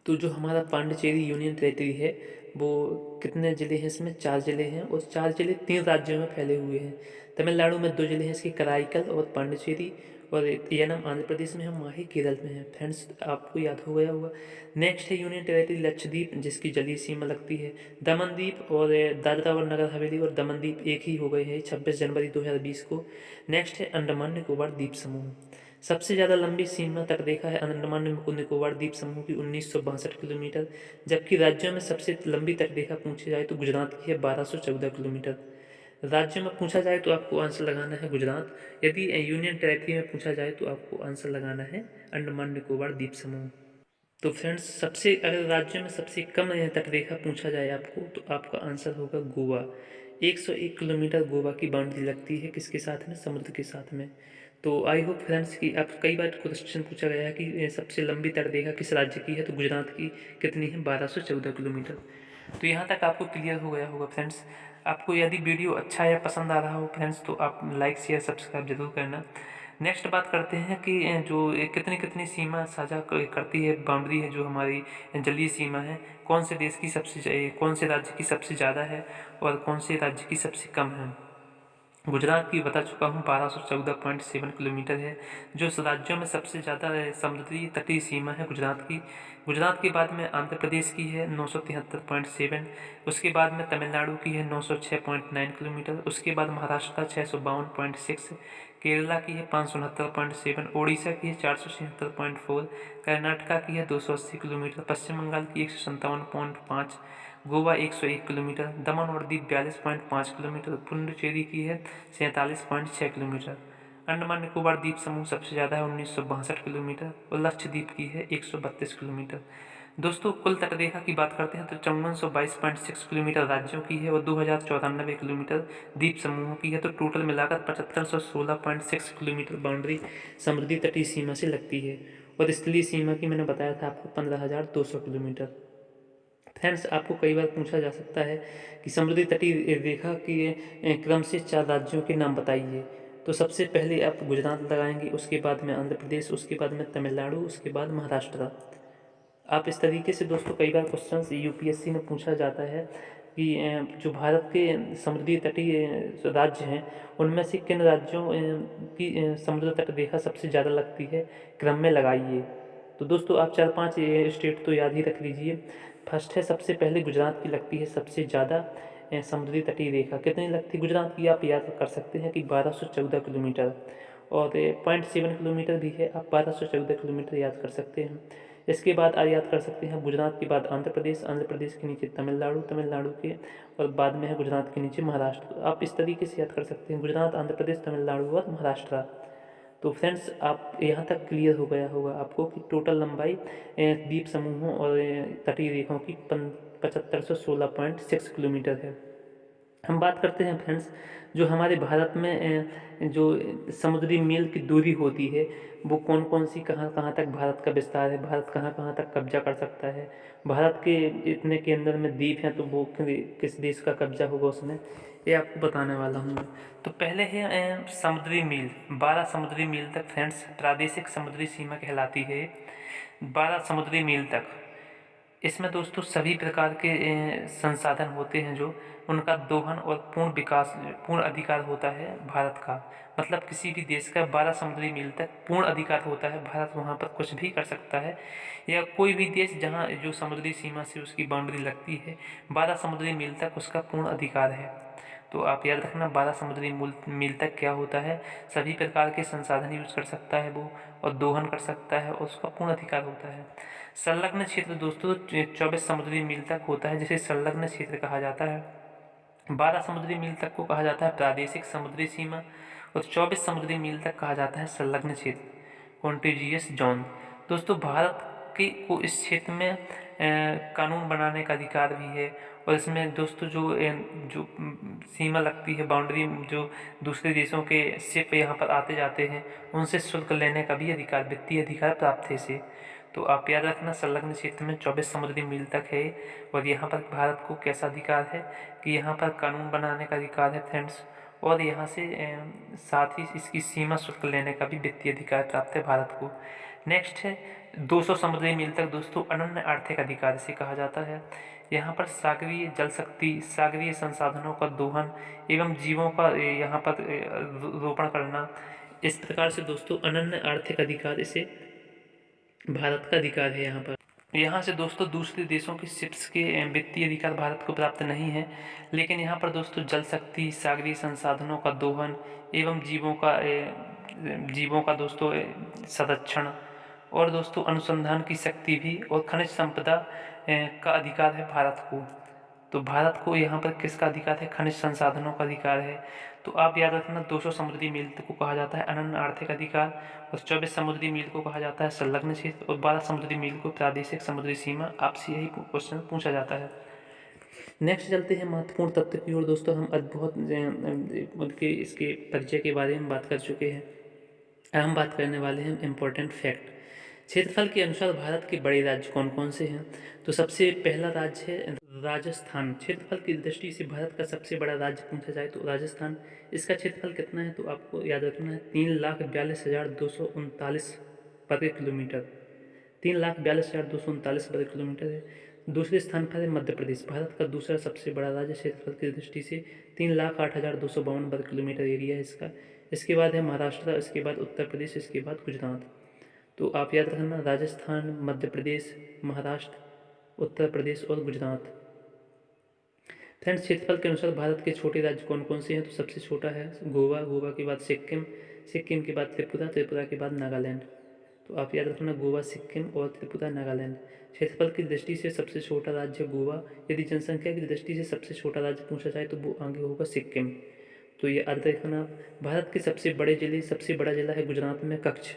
S1: तो जो हमारा पांडिचेरी यूनियन टेरेटरी है वो कितने ज़िले हैं इसमें? 4 ज़िले हैं, और 4 ज़िले 3 राज्यों में फैले हुए हैं। तमिलनाडु में 2 ज़िले हैं इसके, कराईकल और पांडिचेरी, और यानम आंध्र प्रदेश में है, माही केरल में है। फ्रेंड्स आपको याद हो गया होगा। नेक्स्ट है यूनियन टेरेटरी लक्षद्वीप, जिसकी जलीय सीमा लगती है। दमनदीप और दादरा और नगर हवेली और दमनदीप एक ही हो गए हैं 26 जनवरी 2020 को। नेक्स्ट है अंडमान निकोबार द्वीप समूह। सबसे ज़्यादा लंबी सीमा तटरेखा है अंडमान निकोबार द्वीप समूह की 1962 किलोमीटर, जबकि राज्यों में सबसे लंबी तटरेखा पूछी जाए तो गुजरात की है 1214 किलोमीटर। राज्य में पूछा जाए तो आपको आंसर लगाना है गुजरात, यदि यूनियन टेरेटरी में पूछा जाए तो आपको आंसर लगाना है अंडमान निकोबार द्वीप समूह। तो फ्रेंड्स सबसे अगर राज्य में सबसे कम तटरेखा पूछा जाए आपको तो आपका आंसर होगा गोवा। 101 किलोमीटर गोवा की बाउंड्री लगती है, किसके साथ में? समुद्र के साथ में। तो आई होप फ्रेंड्स कि आप कई बार क्वेश्चन पूछा गया है कि सबसे लंबी तटरेखा किस राज्य की है, तो गुजरात की कितनी है? 1214 किलोमीटर। तो यहाँ तक आपको क्लियर हो गया होगा फ्रेंड्स। आपको यदि वीडियो अच्छा या पसंद आ रहा हो फ्रेंड्स तो आप लाइक शेयर सब्सक्राइब जरूर करना। नेक्स्ट बात करते हैं कि जो कितनी कितनी सीमा साझा करती है, बाउंड्री है जो हमारी जलीय सीमा है, कौन से देश की सबसे, कौन से राज्य की सबसे ज़्यादा है और कौन से राज्य की सबसे कम है। गुजरात की बता चुका हूँ 1214.7 किलोमीटर है, जो इस राज्यों में सबसे ज़्यादा समुद्री तटीय सीमा है गुजरात की। गुजरात के बाद में आंध्र प्रदेश की है 973.7, उसके बाद में तमिलनाडु की है 906.9 किलोमीटर, उसके बाद महाराष्ट्र का 652.6, केरला की है 569.7, उड़ीसा की है 476.4, कर्नाटका की है 280 किलोमीटर, पश्चिम बंगाल की 157.5, गोवा 101 किलोमीटर, दमन और दीव 42.5 किलोमीटर, पुडुचेरी की है 47.6 किलोमीटर। अंडमान निकोबार द्वीप समूह सबसे ज़्यादा है 1962 किलोमीटर, और लक्षद्वीप की है 132 किलोमीटर। दोस्तों कुल तटरेखा की बात करते हैं तो 5422.6 किलोमीटर राज्यों की है और 2094 किलोमीटर द्वीप समूहों की है। तो टोटल मिलाकर 7516.6 किलोमीटर बाउंड्री समुद्री तटीय सीमा से लगती है, और स्थलीय सीमा की मैंने बताया था आपको 15,200 किलोमीटर। फ्रेंड्स आपको कई बार पूछा जा सकता है कि समुद्री तटीय रेखा के क्रम से 4 राज्यों के नाम बताइए। तो सबसे पहले आप गुजरात लगाएंगे, उसके बाद में आंध्र प्रदेश, उसके बाद में तमिलनाडु, उसके बाद महाराष्ट्र। आप इस तरीके से दोस्तों कई बार क्वेश्चंस यूपीएससी में पूछा जाता है कि जो भारत के समुद्री तटीय राज्य हैं उनमें से किन राज्यों की समुद्र तट रेखा सबसे ज़्यादा लगती है, क्रम में लगाइए। तो दोस्तों आप 4-5 स्टेट तो याद ही रख लीजिए। फर्स्ट है, सबसे पहले गुजरात की लगती है सबसे ज़्यादा समुद्री तटीय रेखा। कितनी लगती है गुजरात की, आप याद कर सकते हैं कि 1214 किलोमीटर, और 0.7 किलोमीटर भी है, आप 1214 किलोमीटर याद कर सकते हैं। इसके बाद आप याद कर सकते हैं गुजरात के बाद आंध्र प्रदेश, आंध्र प्रदेश के नीचे तमिलनाडु, तमिलनाडु के और बाद में है गुजरात के नीचे महाराष्ट्र। आप इस तरीके से याद कर सकते हैं गुजरात, आंध्र प्रदेश, तमिलनाडु और महाराष्ट्र। तो फ्रेंड्स आप यहाँ तक क्लियर हो गया होगा आपको कि टोटल लंबाई द्वीप समूहों और तटीय रेखाओं की 7516.6 किलोमीटर है। हम बात करते हैं फ्रेंड्स, जो हमारे भारत में जो समुद्री मील की दूरी होती है वो कौन कौन सी, कहाँ कहाँ तक भारत का विस्तार है, भारत कहाँ कहाँ तक कब्जा कर सकता है, भारत के इतने के अंदर में द्वीप हैं तो वो किस देश का कब्जा होगा उसमें, ये आपको बताने वाला हूँ मैं। तो पहले है समुद्री मील, 12 समुद्री मील तक फ्रेंड्स प्रादेशिक समुद्री सीमा कहलाती है। 12 समुद्री मील तक इसमें दोस्तों सभी प्रकार के संसाधन होते हैं जो उनका दोहन और पूर्ण विकास, पूर्ण अधिकार होता है भारत का। मतलब किसी भी देश का 12 समुद्री मील तक पूर्ण अधिकार होता है, भारत वहाँ पर कुछ भी कर सकता है, या कोई भी देश जहाँ जो समुद्री सीमा से उसकी बाउंड्री लगती है 12 समुद्री मील तक उसका पूर्ण अधिकार है। तो आप याद रखना 12 समुद्री मील तक क्या होता है, सभी प्रकार के संसाधन यूज कर सकता है वो, और दोहन कर सकता है और उसका पूर्ण अधिकार होता है। संलग्न क्षेत्र दोस्तों 24 समुद्री मील तक होता है, जिसे संलग्न क्षेत्र कहा जाता है। 12 समुद्री मील तक को कहा जाता है प्रादेशिक समुद्री सीमा, और 24 समुद्री मील तक कहा जाता है संलग्न क्षेत्र, कॉन्टिजियस जोन। दोस्तों भारत के को इस क्षेत्र में कानून बनाने का अधिकार भी है, और इसमें दोस्तों जो सीमा लगती है, बाउंड्री, जो दूसरे देशों के शिप यहाँ पर आते जाते हैं उनसे शुल्क लेने का भी अधिकार, वित्तीय अधिकार प्राप्त है इसे। तो आप याद रखना संलग्न क्षेत्र में 24 समुद्री मील तक है, और यहाँ पर भारत को कैसा अधिकार है कि यहाँ पर कानून बनाने का अधिकार है फ्रेंड्स, और यहाँ से साथ ही इसकी सीमा शुल्क लेने का भी वित्तीय अधिकार प्राप्त है भारत को। नेक्स्ट है 200 समुद्री मील तक दोस्तों अनन्य आर्थिक अधिकार से कहा जाता है। यहाँ पर सागरीय जल शक्ति, सागरीय संसाधनों का दोहन एवं जीवों का यहाँ पर रोपण करना, इस प्रकार से दोस्तों अनन्य आर्थिक अधिकार इसे भारत का अधिकार है। यहाँ से दोस्तों दूसरे देशों की शिप्स के वित्तीय अधिकार भारत को प्राप्त नहीं है, लेकिन यहाँ पर दोस्तों जल शक्ति, सागरीय संसाधनों का दोहन एवं जीवों का दोस्तों संरक्षण, और दोस्तों अनुसंधान की शक्ति भी, और खनिज संपदा का अधिकार है भारत को। तो भारत को यहाँ पर किसका अधिकार है, खनिज संसाधनों का अधिकार है। तो आप याद रखना 200 समुद्री मील को कहा जाता है अनन्य आर्थिक अधिकार, और 24 समुद्री मील को कहा जाता है संलग्न क्षेत्र, और 12 समुद्री मील को प्रादेशिक समुद्री सीमा। आपसे यही क्वेश्चन पूछा जाता है। नेक्स्ट चलते हैं महत्वपूर्ण तथ्य की ओर दोस्तों। हम बहुत उनके इसके परिचय के बारे में बात कर चुके हैं, हम बात करने वाले हैं इम्पोर्टेंट फैक्ट। क्षेत्रफल के अनुसार भारत के बड़े राज्य कौन कौन से हैं, तो सबसे पहला राज्य है राजस्थान। क्षेत्रफल की दृष्टि से भारत का सबसे बड़ा राज्य पूछा जाए तो राजस्थान। इसका क्षेत्रफल कितना है, तो आपको याद रखना है 3,42,239 वर्ग किलोमीटर, 3,42,239 वर्ग किलोमीटर है। दूसरे स्थान पर है मध्य प्रदेश, भारत का दूसरा सबसे बड़ा राज्य क्षेत्रफल की दृष्टि से 3,08,252 वर्ग किलोमीटर एरिया है इसका। इसके बाद है महाराष्ट्र, इसके बाद उत्तर प्रदेश, इसके बाद गुजरात। तो आप याद रखना राजस्थान, मध्य प्रदेश, महाराष्ट्र, उत्तर प्रदेश और गुजरात। फ्रेंड्स क्षेत्रफल के अनुसार भारत के छोटे राज्य कौन कौन से हैं, तो सबसे छोटा है गोवा, गोवा के बाद सिक्किम, सिक्किम के बाद त्रिपुरा, त्रिपुरा के बाद नागालैंड। तो आप याद रखना गोवा, सिक्किम और त्रिपुरा, नागालैंड। क्षेत्रफल की दृष्टि से सबसे छोटा राज्य गोवा, यदि जनसंख्या की दृष्टि से सबसे छोटा राज्य पूछा जाए तो वो आगे होगा सिक्किम। तो ये याद रखना। भारत के सबसे बड़े जिले, सबसे बड़ा जिला है गुजरात में कच्छ,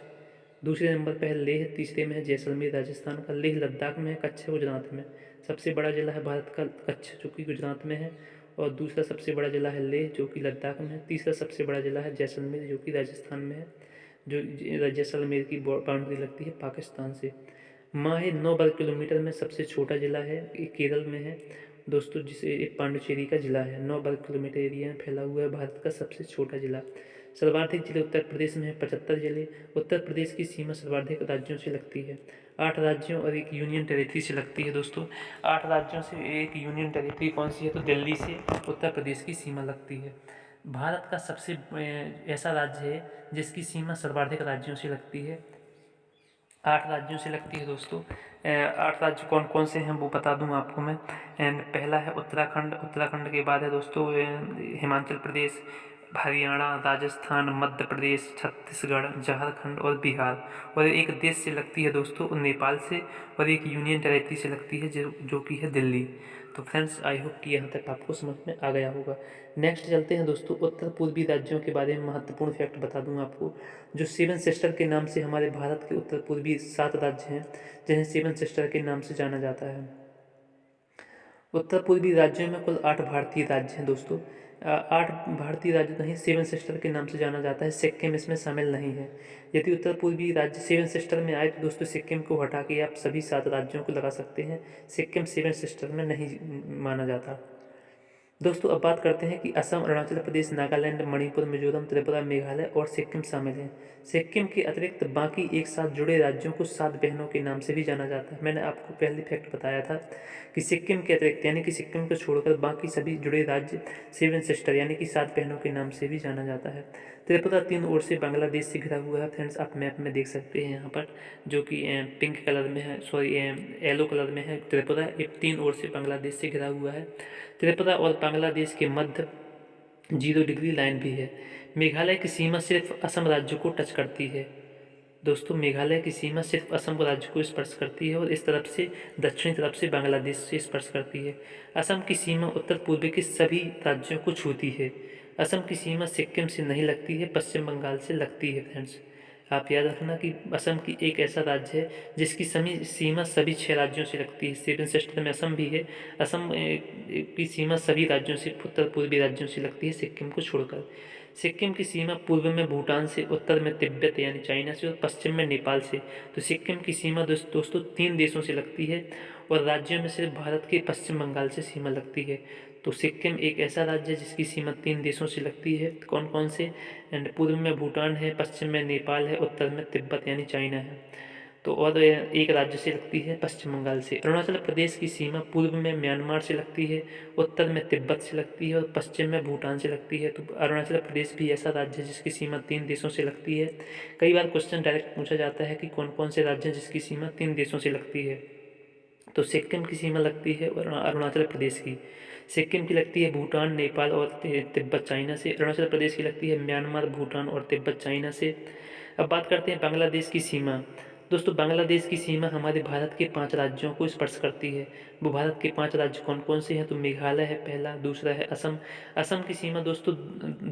S1: दूसरे नंबर पर है लेह, तीसरे में है जैसलमेर राजस्थान का, लेह लद्दाख में है, कच्छ है गुजरात में। सबसे बड़ा जिला है भारत का कच्छ जो कि गुजरात में है, और दूसरा सबसे बड़ा जिला है लेह जो कि लद्दाख में है, तीसरा सबसे बड़ा जिला है जैसलमेर जो कि राजस्थान में है, जो जैसलमेर की बाउंड्री लगती है पाकिस्तान से। माहे 9 वर्ग किलोमीटर में सबसे छोटा जिला है, ये केरल में है दोस्तों, जिसे एक पांडुचेरी का जिला है, 9 वर्ग किलोमीटर एरिया में फैला हुआ है, भारत का सबसे छोटा जिला। सर्वाधिक जिले उत्तर प्रदेश में हैं 75 जिले। उत्तर प्रदेश की सीमा सर्वाधिक राज्यों से लगती है, 8 राज्यों और एक यूनियन टेरिटरी से लगती है दोस्तों। 8 राज्यों से एक यूनियन टेरिटरी कौन सी है, तो दिल्ली से उत्तर प्रदेश की सीमा लगती है। भारत का सबसे ऐसा राज्य है जिसकी सीमा सर्वाधिक राज्यों से लगती है, 8 राज्यों से लगती है दोस्तों। 8 राज्य कौन कौन से हैं वो बता दूं आपको मैं। पहला है उत्तराखंड, उत्तराखंड के बाद है दोस्तों हिमाचल प्रदेश, हरियाणा, राजस्थान, मध्य प्रदेश, छत्तीसगढ़, झारखंड और बिहार। और एक देश से लगती है दोस्तों नेपाल से, और एक यूनियन टेरिटरी से लगती है जो कि है दिल्ली। तो फ्रेंड्स आई होप कि यहाँ तक आपको समझ में आ गया होगा। नेक्स्ट चलते हैं दोस्तों, उत्तर पूर्वी राज्यों के बारे में महत्वपूर्ण फैक्ट बता दूं आपको। जो सेवन सिस्टर के नाम से हमारे भारत के उत्तर पूर्वी 7 राज्य हैं जिन्हें सेवन सिस्टर के नाम से जाना जाता है। उत्तर पूर्वी राज्यों में कुल 8 भारतीय राज्य हैं दोस्तों। 8 भारतीय राज्य नहीं, सेवन सिस्टर के नाम से जाना जाता है, सिक्किम इसमें शामिल नहीं है। यदि उत्तर पूर्वी राज्य सेवन सिस्टर में आए तो दोस्तों सिक्किम को हटा के आप सभी 7 राज्यों को लगा सकते हैं, सिक्किम सेवन सिस्टर में नहीं माना जाता। दोस्तों अब बात करते हैं कि असम, अरुणाचल प्रदेश, नागालैंड, मणिपुर, मिजोरम, त्रिपुरा, मेघालय और सिक्किम शामिल हैं। सिक्किम के अतिरिक्त बाकी एक साथ जुड़े राज्यों को 7 बहनों के नाम से भी जाना जाता है। मैंने आपको पहले फैक्ट बताया था कि सिक्किम के अतिरिक्त यानी कि सिक्किम को छोड़कर बाकी सभी जुड़े राज्य सेवन सिस्टर यानी कि 7 बहनों के नाम से भी जाना जाता है। त्रिपुरा 3 ओर से बांग्लादेश से घिरा हुआ है फ्रेंड्स, आप मैप में देख सकते हैं यहाँ पर, जो कि पिंक कलर में है, सॉरी येलो कलर में है। त्रिपुरा 3 ओर से बांग्लादेश से घिरा हुआ है। त्रिपुरा और बांग्लादेश के मध्य 0 डिग्री लाइन भी है। मेघालय की सीमा सिर्फ असम राज्य को टच करती है दोस्तों, मेघालय की सीमा सिर्फ असम राज्य को स्पर्श करती है और इस तरफ से दक्षिणी तरफ से बांग्लादेश से स्पर्श करती है। असम की सीमा उत्तर पूर्व के सभी राज्यों को छूती है। असम की सीमा सिक्किम से नहीं लगती है, पश्चिम बंगाल से लगती है फ्रेंड्स। आप याद रखना कि असम की एक ऐसा राज्य है जिसकी सीमा सभी 6 राज्यों से लगती है, सेवन सिस्टर में असम भी है। असम की सीमा सभी राज्यों से, उत्तर पूर्वी राज्यों से लगती है सिक्किम को छोड़कर। सिक्किम की सीमा पूर्व में भूटान से, उत्तर में तिब्बत यानी चाइना से और पश्चिम में नेपाल से। तो सिक्किम की सीमा दोस्तों 3 देशों से लगती है और राज्यों में सिर्फ भारत के पश्चिम बंगाल से सीमा लगती है। तो सिक्किम एक ऐसा राज्य है जिसकी सीमा 3 देशों से लगती है, कौन कौन से, एंड पूर्व में भूटान है, पश्चिम में नेपाल है, उत्तर में तिब्बत यानी चाइना है। तो और एक राज्य से लगती है पश्चिम बंगाल से। अरुणाचल प्रदेश की सीमा पूर्व में म्यांमार से लगती है, उत्तर में तिब्बत से लगती है और पश्चिम में भूटान से लगती है। तो अरुणाचल प्रदेश भी ऐसा राज्य है जिसकी सीमा 3 देशों से लगती है। कई बार क्वेश्चन डायरेक्ट पूछा जाता है कि कौन कौन से राज्य हैं जिसकी सीमा 3 देशों से लगती है। तो सिक्किम की सीमा लगती है अरुणाचल प्रदेश की, सिक्किम की लगती है भूटान, नेपाल और तिब्बत चाइना से। अरुणाचल प्रदेश की लगती है म्यांमार, भूटान और तिब्बत चाइना से। अब बात करते हैं बांग्लादेश की सीमा। दोस्तों बांग्लादेश की सीमा हमारे भारत के 5 राज्यों को स्पर्श करती है। वो भारत के 5 राज्य कौन कौन से हैं, तो मेघालय है पहला, दूसरा है असम। असम की सीमा दोस्तों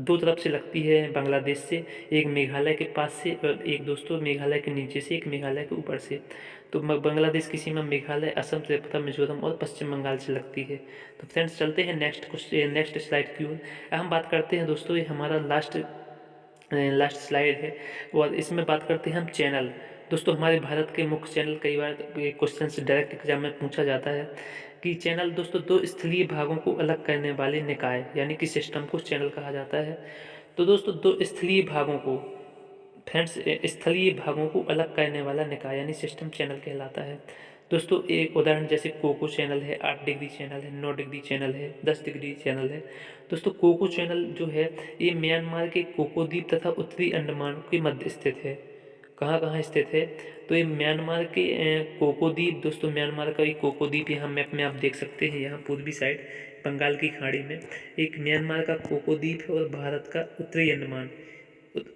S1: 2 तरफ से लगती है बांग्लादेश से, एक मेघालय के पास से और एक दोस्तों मेघालय के नीचे से, एक मेघालय के ऊपर से। तो बांग्लादेश की सीमा मेघालय, असम, त्रिपुरा, मिजोरम और पश्चिम बंगाल से लगती है। तो फ्रेंड्स चलते हैं नेक्स्ट स्लाइड की ओर। हम बात करते हैं दोस्तों, ये हमारा लास्ट स्लाइड है और इसमें बात करते हैं हम चैनल। दोस्तों हमारे भारत के मुख्य चैनल, कई बार क्वेश्चन से डायरेक्ट एग्जाम में पूछा जाता है कि चैनल दोस्तों 2 स्थलीय भागों को अलग करने वाले निकाय यानी कि सिस्टम को चैनल कहा जाता है। तो दोस्तों 2 स्थलीय भागों को, फ्रेंड्स स्थलीय भागों को अलग करने वाला निकाय यानी सिस्टम चैनल कहलाता है। दोस्तों एक उदाहरण जैसे कोको चैनल है, 8 डिग्री चैनल है, 9 डिग्री चैनल है, 10 डिग्री चैनल है। दोस्तों कोको चैनल जो है ये म्यांमार के कोको द्वीप तथा उत्तरी अंडमान के मध्य स्थित है। कहाँ कहाँ स्थित है, तो ये म्यांमार के कोको द्वीप, दोस्तों म्यांमार का एक कोको द्वीप यहाँ मैप में आप देख सकते हैं, यहाँ पूर्वी साइड बंगाल की खाड़ी में एक म्यांमार का कोको द्वीप है और भारत का उत्तरी अंडमान,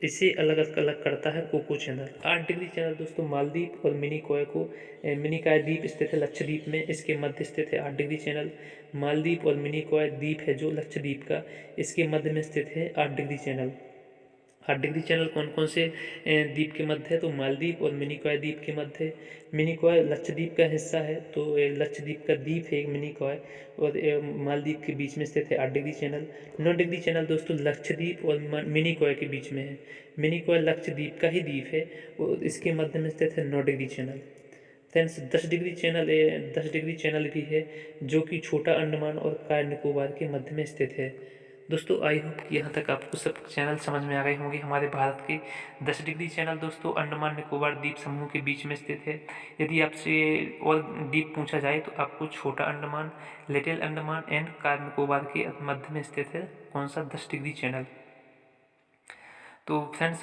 S1: इसे अलग अलग करता है कोको चैनल। 8 डिग्री चैनल दोस्तों मालदीव और मिनिकॉय द्वीप स्थित है लक्षद्वीप में, इसके मध्य स्थित है 8 डिग्री चैनल। मालदीव और मिनिकॉय द्वीप है जो लक्षद्वीप का, इसके मध्य में स्थित है 8 डिग्री चैनल। 8 डिग्री चैनल कौन कौन से द्वीप के मध्य है, तो मालदीव और मिनिकॉय द्वीप के मध्य है। मिनिकॉय लक्षद्वीप का हिस्सा है, तो लक्षद्वीप का द्वीप है मिनिकॉय और मालदीव के बीच में स्थित है 8 डिग्री चैनल। 9 डिग्री चैनल दोस्तों लक्षद्वीप और मिनिकॉय के बीच में है, मिनिकॉय लक्षद्वीप का ही द्वीप है और इसके मध्य में स्थित है 9 degree channel. Friends 10 degree channel भी है जो कि छोटा अंडमान और कार निकोबार के मध्य में स्थित है। दोस्तों आई होप कि यहाँ तक आपको सब चैनल समझ में आ गए होंगे। हमारे भारत के 10 डिग्री चैनल दोस्तों अंडमान निकोबार द्वीप समूह के बीच में स्थित है। यदि आपसे और द्वीप पूछा जाए तो आपको छोटा Andaman, little Andaman and car Nicobar के मध्य में स्थित है कौन सा 10 डिग्री चैनल। तो फ्रेंड्स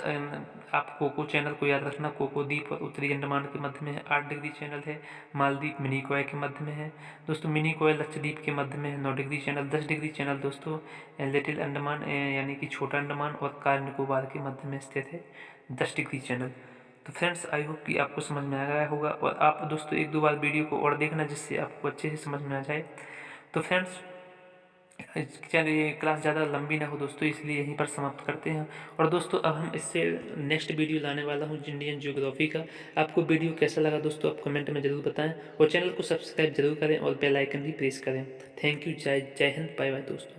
S1: आप कोको चैनल को याद रखना। कोको द्वीप और उत्तरी अंडमान के मध्य में है। 8 डिग्री चैनल है मालदीव मिनिकॉय के मध्य में है दोस्तों। मिनिकॉय लक्षद्वीप के मध्य में है 9 डिग्री चैनल। 10 डिग्री चैनल दोस्तों लिटिल अंडमान यानी कि छोटा अंडमान और कार निकोबार के मध्य में स्थित है 10 डिग्री चैनल। तो फ्रेंड्स आई होप कि आपको समझ में आ गया होगा, और आप दोस्तों 1-2 बार वीडियो को और देखना जिससे आपको अच्छे से समझ में आ जाए। तो फ्रेंड्स चलिए क्लास ज़्यादा लंबी ना हो दोस्तों, इसलिए यहीं पर समाप्त करते हैं। और दोस्तों अब हम इससे नेक्स्ट वीडियो लाने वाला हूँ इंडियन ज्योग्राफी का। आपको वीडियो कैसा लगा दोस्तों आप कमेंट में ज़रूर बताएं, और चैनल को सब्सक्राइब जरूर करें और बेल आइकन भी प्रेस करें। Thank you. जय हिंद, बाय बाय दोस्तों।